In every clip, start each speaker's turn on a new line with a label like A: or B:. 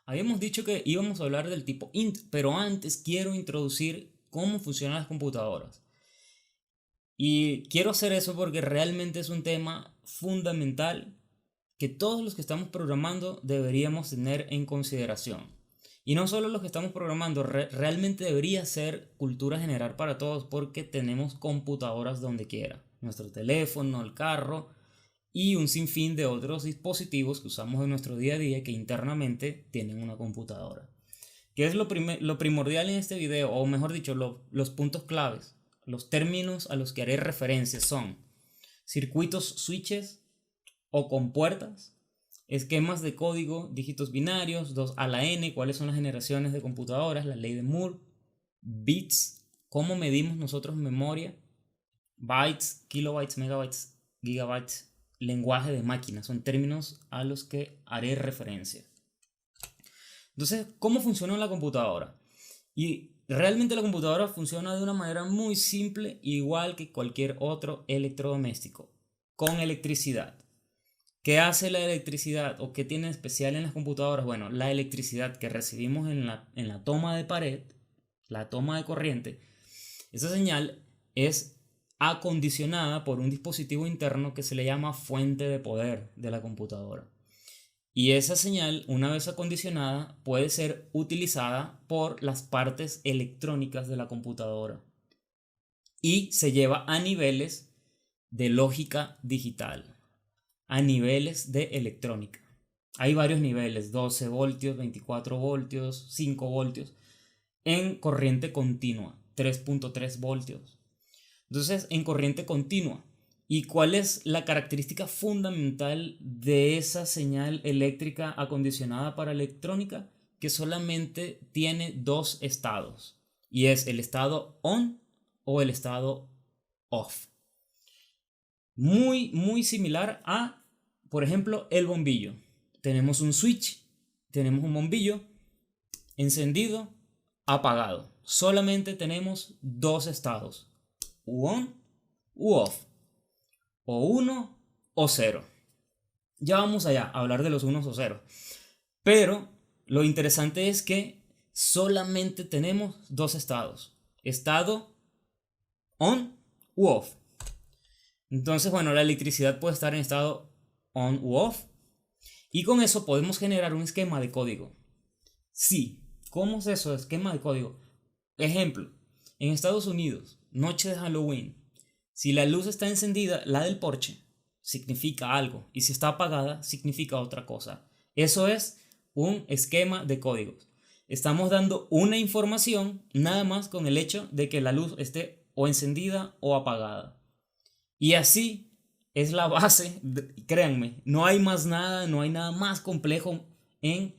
A: Habíamos dicho que íbamos a hablar del tipo int, pero antes quiero introducir cómo funcionan las computadoras. Y quiero hacer eso porque realmente es un tema fundamental que todos los que estamos programando deberíamos tener en consideración. Y no solo los que estamos programando, realmente debería ser cultura general para todos porque tenemos computadoras donde quiera. Nuestro teléfono, el carro y un sinfín de otros dispositivos que usamos en nuestro día a día que internamente tienen una computadora. ¿Qué es lo primordial en este video? O mejor dicho, los puntos claves, los términos a los que haré referencia son circuitos switches o compuertas, esquemas de código, dígitos binarios, 2 a la n, cuáles son las generaciones de computadoras, la ley de Moore, bits, cómo medimos nosotros memoria, bytes, kilobytes, megabytes, gigabytes, lenguaje de máquina, son términos a los que haré referencia. Entonces, ¿cómo funciona la computadora? Y realmente la computadora funciona de una manera muy simple, igual que cualquier otro electrodoméstico, con electricidad. ¿Qué hace la electricidad o qué tiene especial en las computadoras? Bueno, la electricidad que recibimos en la toma de pared, la toma de corriente, esa señal es acondicionada por un dispositivo interno que se le llama fuente de poder de la computadora. Y esa señal, una vez acondicionada, puede ser utilizada por las partes electrónicas de la computadora y se lleva a niveles de lógica digital, a niveles de electrónica. Hay varios niveles, 12 voltios, 24 voltios, 5 voltios, en corriente continua, 3.3 voltios. Entonces, en corriente continua. ¿Y cuál es la característica fundamental de esa señal eléctrica acondicionada para electrónica? Que solamente tiene dos estados. Y es el estado on o el estado off. Muy similar a, por ejemplo, el bombillo. Tenemos un switch, tenemos un bombillo encendido, apagado. Solamente tenemos dos estados, u on u off, o 1 o 0. Ya vamos allá a hablar de los unos o ceros. Pero lo interesante es que solamente tenemos dos estados, estado on u off. Entonces, bueno, la electricidad puede estar en estado on u off y con eso podemos generar un esquema de código. Sí, ¿cómo es eso? Esquema de código. Ejemplo, en Estados Unidos, noche de Halloween, si la luz está encendida, la del porche, significa algo, y si está apagada, significa otra cosa. Eso es un esquema de códigos. Estamos dando una información nada más con el hecho de que la luz esté o encendida o apagada. Y así es la base, créanme, no hay más nada, no hay nada más complejo en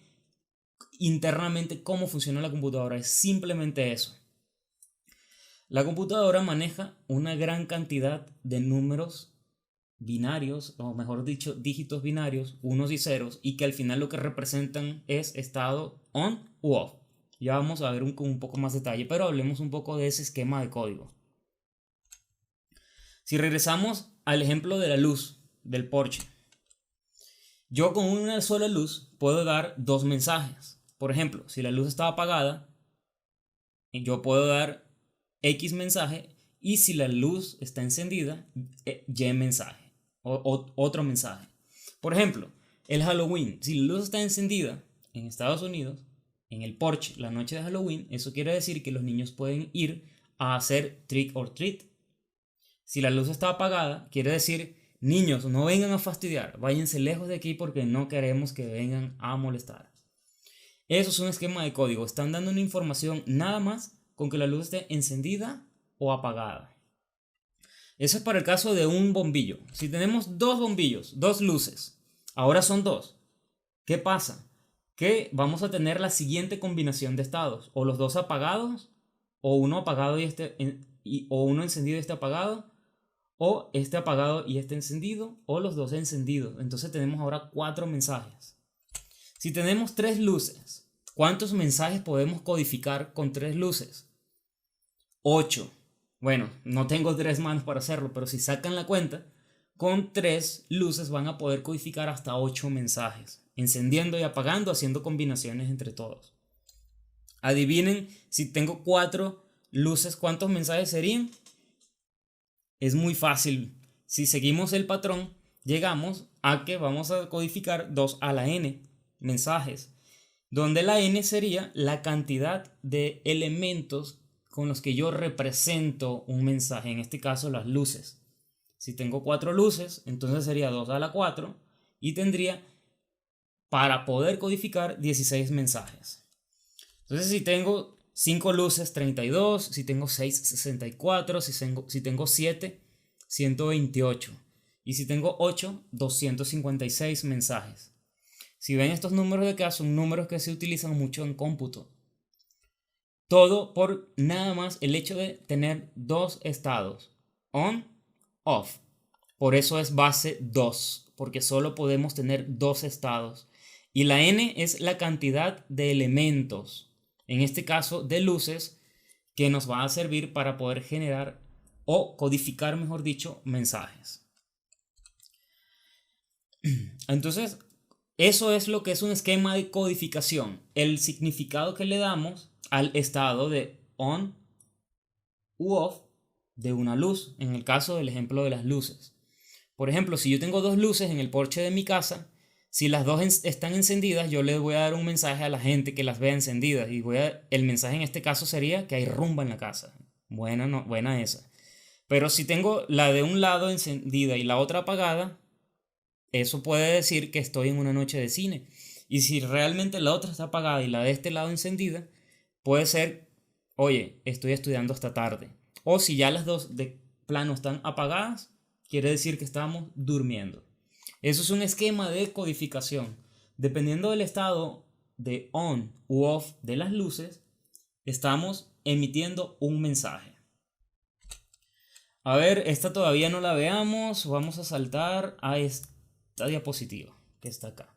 A: internamente cómo funciona la computadora, es simplemente eso. La computadora maneja una gran cantidad de números binarios, o mejor dicho, dígitos binarios, unos y ceros, y que al final lo que representan es estado on u off. Ya vamos a ver con un poco más detalle, pero hablemos un poco de ese esquema de código. Si regresamos al ejemplo de la luz del porche, yo con una sola luz puedo dar dos mensajes. Por ejemplo, si la luz está apagada, yo puedo dar X mensaje, y si la luz está encendida, Y mensaje o otro mensaje. Por ejemplo, el Halloween, si la luz está encendida en Estados Unidos, en el porche, la noche de Halloween, eso quiere decir que los niños pueden ir a hacer trick or treat. Si la luz está apagada, quiere decir, niños, no vengan a fastidiar, váyanse lejos de aquí porque no queremos que vengan a molestar. Eso es un esquema de código, están dando una información nada más con que la luz esté encendida o apagada. Eso es para el caso de un bombillo. Si tenemos dos bombillos, dos luces, ahora son dos. ¿Qué pasa? Que vamos a tener la siguiente combinación de estados, o los dos apagados, o uno apagado o uno encendido y este apagado, o este apagado y este encendido, o los dos encendidos. Entonces tenemos ahora 4 mensajes. Si tenemos 3 luces, ¿cuántos mensajes podemos codificar con 3 luces? 8. Bueno, no tengo 3 manos para hacerlo, pero si sacan la cuenta, con 3 luces van a poder codificar hasta 8 mensajes. encendiendo y apagando, haciendo combinaciones entre todos. Adivinen, si tengo 4 luces, ¿cuántos mensajes serían? Es muy fácil. Si seguimos el patrón, llegamos a que vamos a codificar 2 a la n mensajes, donde la n sería la cantidad de elementos con los que yo represento un mensaje, en este caso las luces. Si tengo 4 luces, entonces sería 2 a la 4 y tendría, para poder codificar, 16 mensajes. Entonces si tengo 5 luces, 32, si tengo 6, 64, si tengo 7, 128 y si tengo 8, 256 mensajes. Si ven, estos números de acá son números que se utilizan mucho en cómputo. Todo por nada más el hecho de tener 2 estados, on, off. Por eso es base 2, porque solo podemos tener 2 estados. Y la n es la cantidad de elementos, en este caso de luces, que nos va a servir para poder generar o codificar, mejor dicho, mensajes. Entonces, eso es lo que es un esquema de codificación. El significado que le damos al estado de on u off de una luz, en el caso del ejemplo de las luces. Por ejemplo, si yo tengo 2 luces en el porche de mi casa, si las dos están encendidas, yo le voy a dar un mensaje a la gente que las vea encendidas. Y el mensaje en este caso sería que hay rumba en la casa. Buena esa. Pero si tengo la de un lado encendida y la otra apagada, eso puede decir que estoy en una noche de cine. Y si realmente la otra está apagada y la de este lado encendida, puede ser, oye, estoy estudiando esta tarde. O si ya las dos de plano están apagadas, quiere decir que estamos durmiendo. Eso es un esquema de codificación. Dependiendo del estado de on u off de las luces, estamos emitiendo un mensaje. A ver, esta todavía no la veamos. Vamos a saltar a esta diapositiva que está acá.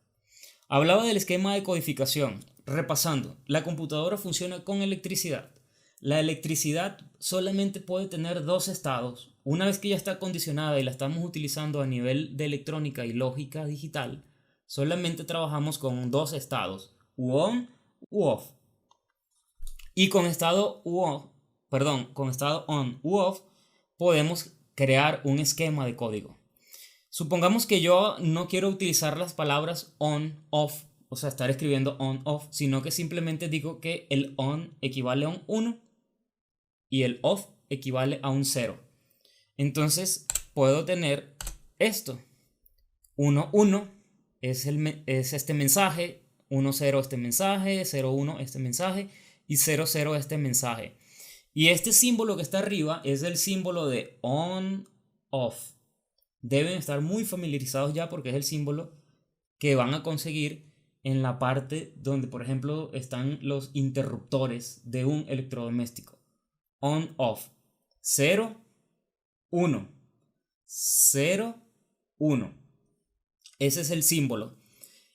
A: Hablaba del esquema de codificación. Repasando, la computadora funciona con electricidad. La electricidad solamente puede tener 2 estados. Una vez que ya está acondicionada y la estamos utilizando a nivel de electrónica y lógica digital, solamente trabajamos con 2 estados, u on u off. Y con estado on u off podemos crear un esquema de código. Supongamos que yo no quiero utilizar las palabras on, off, o sea, estar escribiendo on, off, sino que simplemente digo que el on equivale a un 1 y el off equivale a un 0. Entonces puedo tener esto. 1, 1 es este mensaje, 1, 0 este mensaje, 0, 1 este mensaje y 0, 0 este mensaje. Y este símbolo que está arriba es el símbolo de on, off. Deben estar muy familiarizados ya porque es el símbolo que van a conseguir en la parte donde, por ejemplo, están los interruptores de un electrodoméstico. On, off. 0, 1. 0, 1. Ese es el símbolo.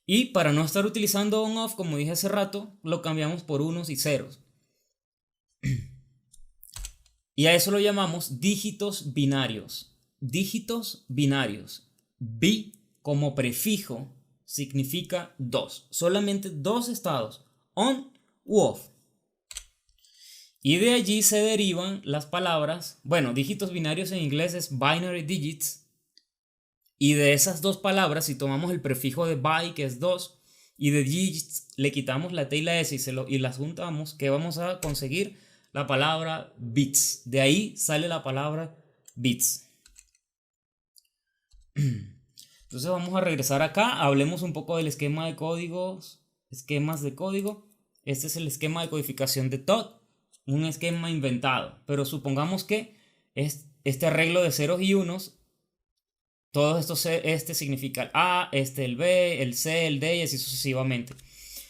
A: Y para no estar utilizando on, off, como dije hace rato, lo cambiamos por unos y ceros. Y a eso lo llamamos dígitos binarios. Dígitos binarios. Bi como prefijo significa 2. Solamente 2 estados, on u off. Y de allí se derivan las palabras, bueno, dígitos binarios en inglés es binary digits. Y de esas 2 palabras, si tomamos el prefijo de by, que es 2, y de digits le quitamos la T y la S y las juntamos, ¿qué vamos a conseguir? La palabra bits. De ahí sale la palabra bits. Entonces vamos a regresar acá, hablemos un poco del esquema de códigos, esquemas de código. Este es el esquema de codificación de Todd, un esquema inventado, pero supongamos que este arreglo de ceros y unos, todos estos, este significa el A, este el B, el C, el D y así sucesivamente.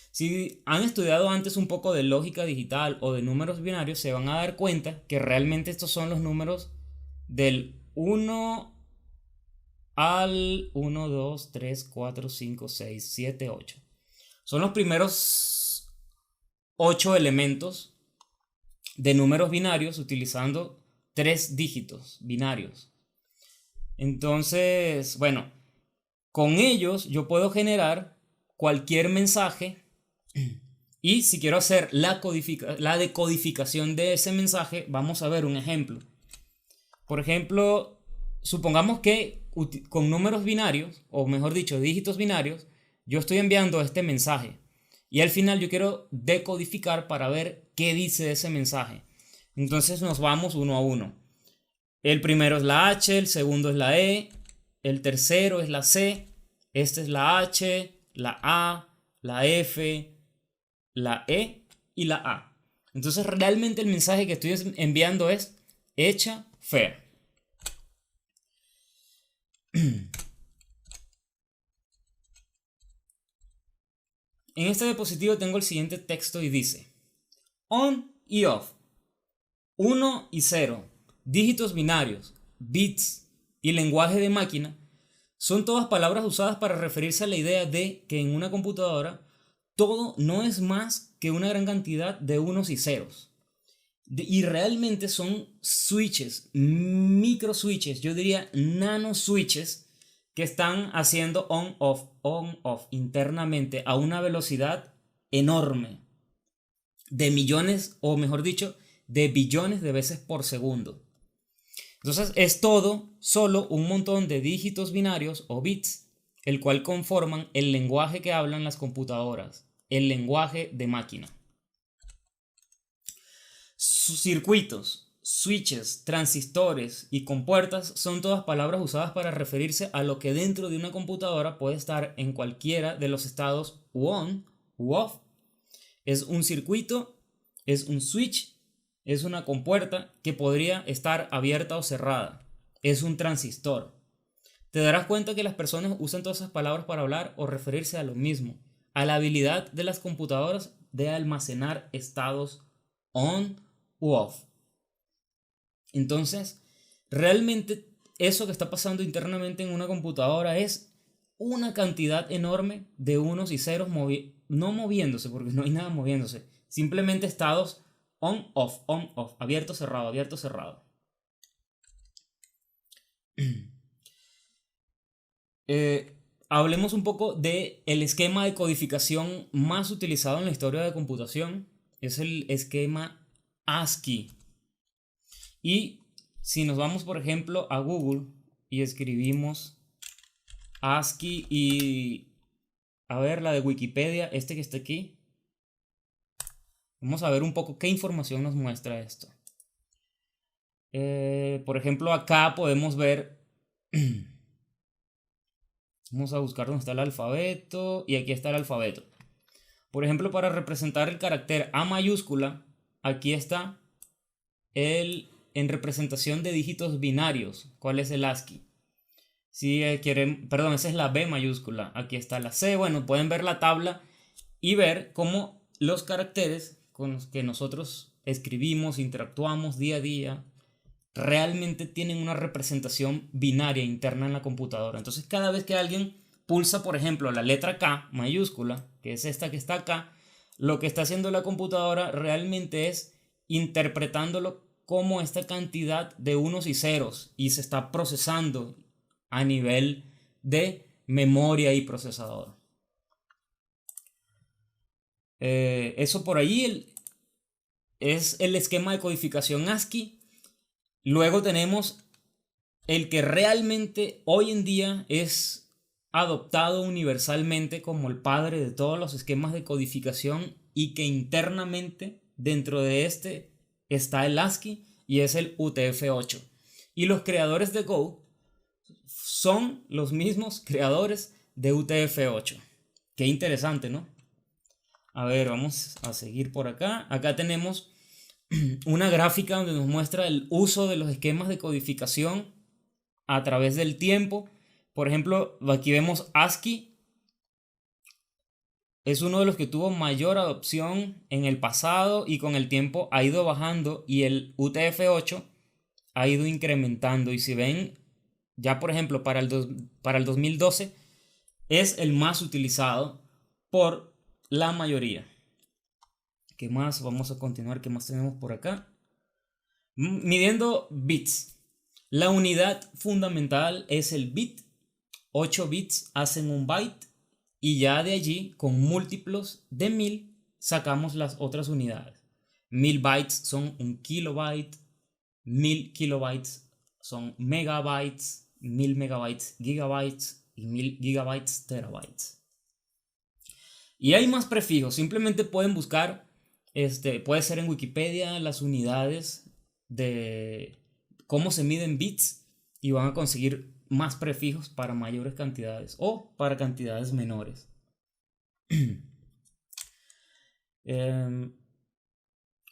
A: Si han estudiado antes un poco de lógica digital o de números binarios, se van a dar cuenta que realmente estos son los números del 1 al 1, 2, 3, 4, 5, 6, 7, 8. Son los primeros 8 elementos de números binarios utilizando 3 dígitos binarios. Entonces, bueno, con ellos yo puedo generar cualquier mensaje y si quiero hacer la decodificación de ese mensaje, vamos a ver un ejemplo. Por ejemplo, supongamos que con números binarios, o mejor dicho, dígitos binarios, yo estoy enviando este mensaje y al final yo quiero decodificar para ver qué dice ese mensaje. Entonces nos vamos uno a uno. El primero es la H, el segundo es la E, el tercero es la C, esta es la H, la A, la F, la E y la A. Entonces realmente el mensaje que estoy enviando es hecha fea. En este dispositivo tengo el siguiente texto y dice: on y off, 1 y 0, dígitos binarios, bits y lenguaje de máquina son todas palabras usadas para referirse a la idea de que en una computadora todo no es más que una gran cantidad de unos y ceros. Y realmente son switches, micro switches, yo diría nano switches, que están haciendo on off internamente a una velocidad enorme, de millones, o mejor dicho, de billones de veces por segundo. Entonces es todo solo un montón de dígitos binarios o bits, el cual conforman el lenguaje que hablan las computadoras, el lenguaje de máquina. Sus circuitos, switches, transistores y compuertas son todas palabras usadas para referirse a lo que dentro de una computadora puede estar en cualquiera de los estados on u off. Es un circuito, es un switch, es una compuerta que podría estar abierta o cerrada, es un transistor. Te darás cuenta que las personas usan todas esas palabras para hablar o referirse a lo mismo, a la habilidad de las computadoras de almacenar estados on u off. Entonces, realmente eso que está pasando internamente en una computadora es una cantidad enorme de unos y ceros no moviéndose, porque no hay nada moviéndose, simplemente estados on, off, abierto, cerrado, abierto, cerrado. Hablemos un poco del esquema de codificación más utilizado en la historia de computación. Es el esquema ASCII. Y si nos vamos, por ejemplo, a Google y escribimos ASCII y a ver la de Wikipedia, este que está aquí, vamos a ver un poco qué información nos muestra esto. Por ejemplo, acá podemos ver, vamos a buscar dónde está el alfabeto y aquí está el alfabeto. Por ejemplo, para representar el carácter A mayúscula, aquí está en representación de dígitos binarios. ¿Cuál es el ASCII? Si quieren, perdón, esa es la B mayúscula. Aquí está la C. Bueno, pueden ver la tabla y ver cómo los caracteres con los que nosotros escribimos, interactuamos día a día, realmente tienen una representación binaria interna en la computadora. Entonces, cada vez que alguien pulsa, por ejemplo, la letra K mayúscula, que es esta que está acá, lo que está haciendo la computadora realmente es interpretándolo como esta cantidad de unos y ceros y se está procesando a nivel de memoria y procesador. Eso por ahí es el esquema de codificación ASCII. Luego tenemos el que realmente hoy en día es adoptado universalmente como el padre de todos los esquemas de codificación y que internamente dentro de este está el ASCII y es el UTF-8. Y los creadores de Go son los mismos creadores de UTF-8. Qué interesante, ¿no? A ver, vamos a seguir por acá. Acá tenemos una gráfica donde nos muestra el uso de los esquemas de codificación a través del tiempo. Por ejemplo, aquí vemos ASCII. Es uno de los que tuvo mayor adopción en el pasado y con el tiempo ha ido bajando y el UTF-8 ha ido incrementando. Y si ven, ya por ejemplo para el 2012 es el más utilizado por la mayoría. ¿Qué más? Vamos a continuar. ¿Qué más tenemos por acá? Midiendo bits. La unidad fundamental es el bit. 8 bits hacen un byte y ya de allí, con múltiplos de 1000, sacamos las otras unidades. 1000 bytes son un kilobyte, 1000 kilobytes son megabytes, 1000 megabytes gigabytes y 1000 gigabytes terabytes. Y hay más prefijos, simplemente pueden buscar, puede ser en Wikipedia, las unidades de cómo se miden bits y van a conseguir más prefijos para mayores cantidades o para cantidades menores.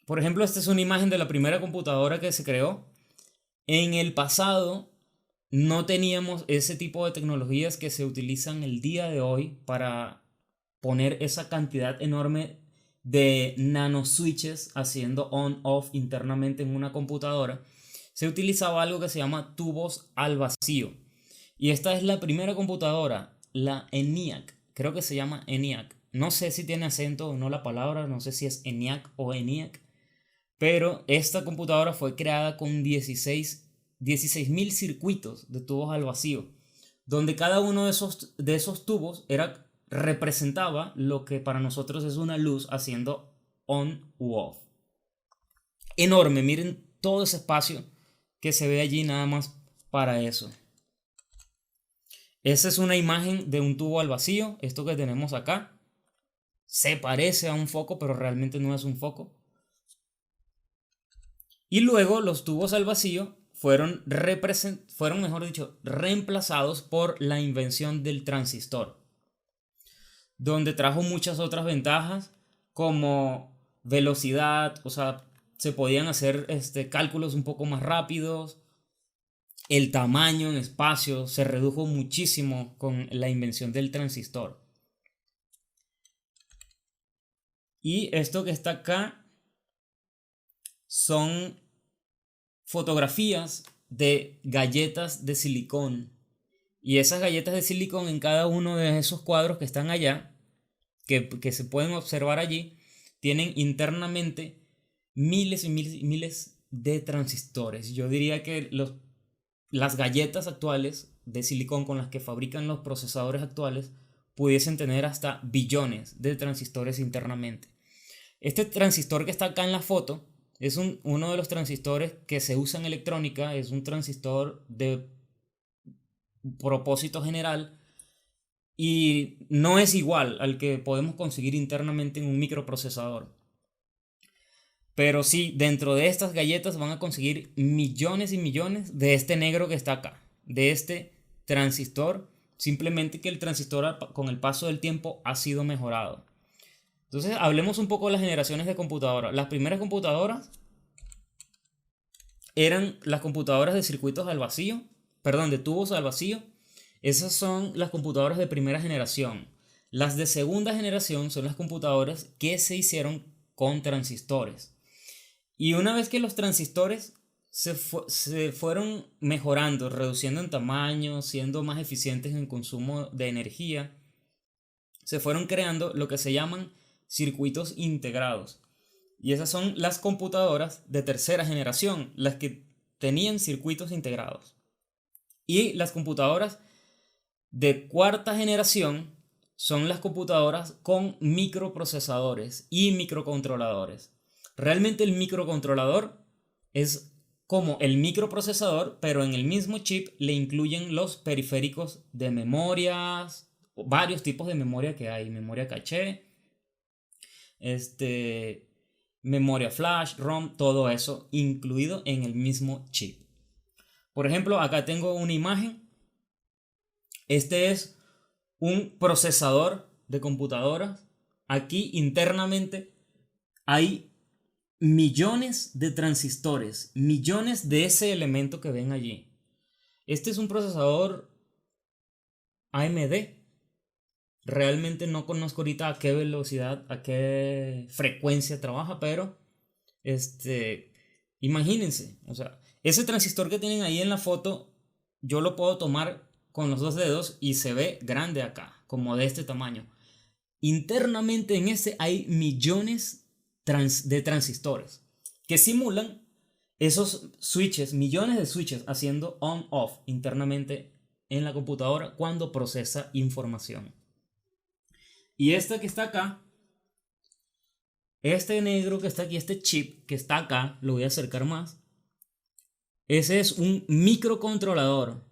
A: Por ejemplo, esta es una imagen de la primera computadora que se creó. En el pasado no teníamos ese tipo de tecnologías que se utilizan el día de hoy para poner esa cantidad enorme de nanoswitches haciendo on-off internamente en una computadora. Se utilizaba algo que se llama tubos al vacío. Y esta es la primera computadora, la ENIAC. Creo que se llama ENIAC. No sé si tiene acento o no la palabra, no sé si es ENIAC o ENIAC. Pero esta computadora fue creada con 16.000 circuitos de tubos al vacío, donde cada uno de esos tubos representaba lo que para nosotros es una luz haciendo on u off. Enorme, miren todo ese espacio que se ve allí nada más para eso. Esa es una imagen de un tubo al vacío. Esto que tenemos acá se parece a un foco, pero realmente no es un foco. Y luego los tubos al vacío fueron reemplazados por la invención del transistor, donde trajo muchas otras ventajas como velocidad, o sea, se podían hacer cálculos un poco más rápidos. El tamaño en espacio se redujo muchísimo con la invención del transistor. Y esto que está acá son fotografías de galletas de silicón. Y esas galletas de silicón en cada uno de esos cuadros que están allá, que se pueden observar allí, tienen internamente miles y miles y miles de transistores. Yo diría que las galletas actuales de silicón con las que fabrican los procesadores actuales pudiesen tener hasta billones de transistores internamente. Este transistor que está acá en la foto es uno de los transistores que se usa en electrónica. Es un transistor de propósito general y no es igual al que podemos conseguir internamente en un microprocesador. Pero sí, dentro de estas galletas van a conseguir millones y millones de este negro que está acá, de este transistor, simplemente que el transistor con el paso del tiempo ha sido mejorado. Entonces hablemos un poco de las generaciones de computadoras. Las primeras computadoras eran las computadoras de circuitos al vacío, perdón, de tubos al vacío. Esas son las computadoras de primera generación. Las de segunda generación son las computadoras que se hicieron con transistores. Y una vez que los transistores se fueron mejorando, reduciendo en tamaño, siendo más eficientes en consumo de energía, se fueron creando lo que se llaman circuitos integrados. Y esas son las computadoras de tercera generación, las que tenían circuitos integrados. Y las computadoras de cuarta generación son las computadoras con microprocesadores y microcontroladores. Realmente el microcontrolador es como el microprocesador, pero en el mismo chip le incluyen los periféricos de memorias, varios tipos de memoria que hay, memoria caché, memoria flash, ROM, todo eso incluido en el mismo chip. Por ejemplo, acá tengo una imagen. Este es un procesador de computadoras. Aquí internamente hay millones de transistores, millones de ese elemento que ven allí. Este es un procesador AMD. Realmente no conozco ahorita a qué velocidad, a qué frecuencia trabaja, pero imagínense, o sea, ese transistor que tienen ahí en la foto, yo lo puedo tomar con los dos dedos y se ve grande acá, como de este tamaño. Internamente en este hay millones de transistores que simulan esos switches, millones de switches haciendo on-off internamente en la computadora cuando procesa información. Y este que está acá, este negro que está aquí, este chip que está acá, lo voy a acercar más. Ese es un microcontrolador.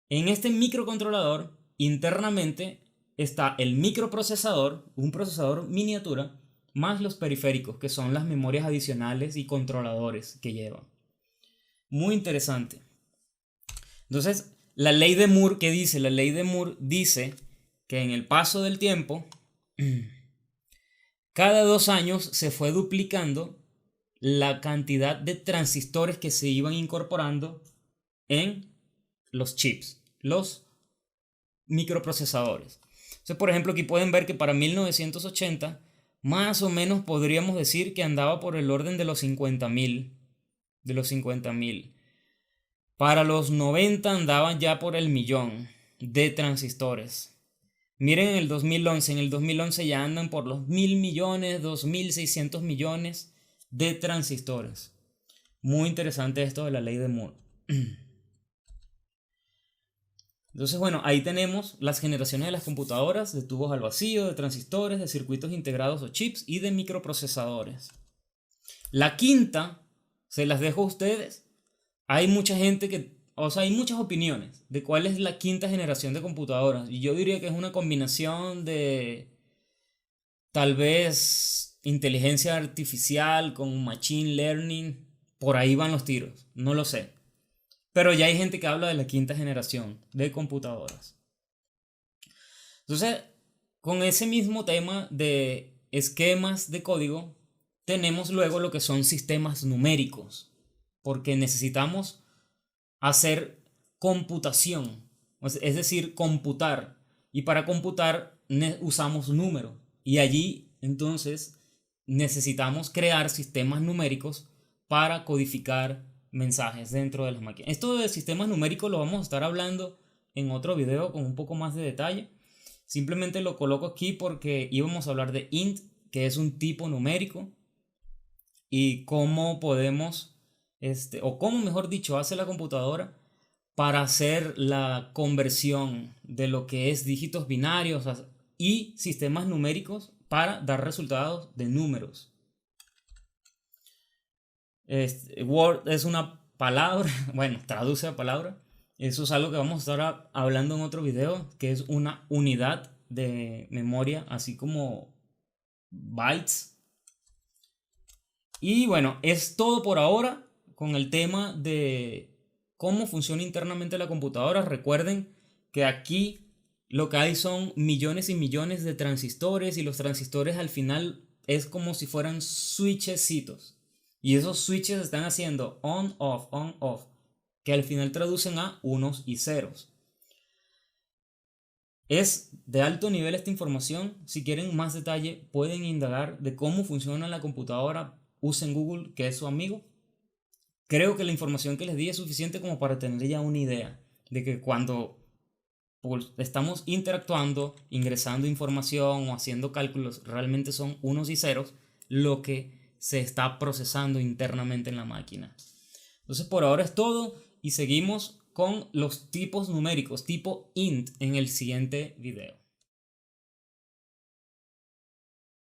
A: En este microcontrolador, internamente, está el microprocesador, un procesador miniatura, más los periféricos, que son las memorias adicionales y controladores que lleva. Muy interesante. Entonces, la ley de Moore, ¿qué dice? La ley de Moore dice que en el paso del tiempo, cada 2 años se fue duplicando la cantidad de transistores que se iban incorporando en los chips, los microprocesadores. Entonces, por ejemplo, aquí pueden ver que para 1980, más o menos podríamos decir que andaba por el orden de los 50.000. De los 50.000. Para los 90 andaban ya por el millón de transistores. Miren en el 2011, en el 2011 ya andan por los 1.000 millones, 2.600 millones de transistores. Muy interesante esto de la ley de Moore. Entonces, bueno, ahí tenemos las generaciones de las computadoras, de tubos al vacío, de transistores, de circuitos integrados o chips y de microprocesadores. La quinta, se las dejo a ustedes. Hay mucha gente hay muchas opiniones de cuál es la quinta generación de computadoras. Y yo diría que es una combinación de tal vez inteligencia artificial con machine learning. Por ahí van los tiros, no lo sé. Pero ya hay gente que habla de la quinta generación de computadoras. Entonces, con ese mismo tema de esquemas de código, tenemos luego lo que son sistemas numéricos, porque necesitamos hacer computación, es decir, computar. Y para computar usamos números. Y allí, entonces, necesitamos crear sistemas numéricos para codificar mensajes dentro de las máquinas. Esto de sistemas numéricos lo vamos a estar hablando en otro video con un poco más de detalle. Simplemente lo coloco aquí porque íbamos a hablar de int, que es un tipo numérico, y cómo podemos, o cómo mejor dicho, hace la computadora para hacer la conversión de lo que es dígitos binarios y sistemas numéricos para dar resultados de números. Word es una palabra, bueno, traduce la palabra. Eso es algo que vamos a estar hablando en otro video, que es una unidad de memoria, así como bytes. Y bueno, es todo por ahora con el tema de cómo funciona internamente la computadora. Recuerden que aquí lo que hay son millones y millones de transistores, y los transistores al final es como si fueran switchecitos. Y esos switches están haciendo on, off, que al final traducen a unos y ceros. Es de alto nivel esta información. Si quieren más detalle, pueden indagar de cómo funciona la computadora. Usen Google, que es su amigo. Creo que la información que les di es suficiente como para tener ya una idea de que cuando estamos interactuando, ingresando información o haciendo cálculos, realmente son unos y ceros lo que se está procesando internamente en la máquina. Entonces, por ahora es todo y seguimos con los tipos numéricos tipo int en el siguiente video.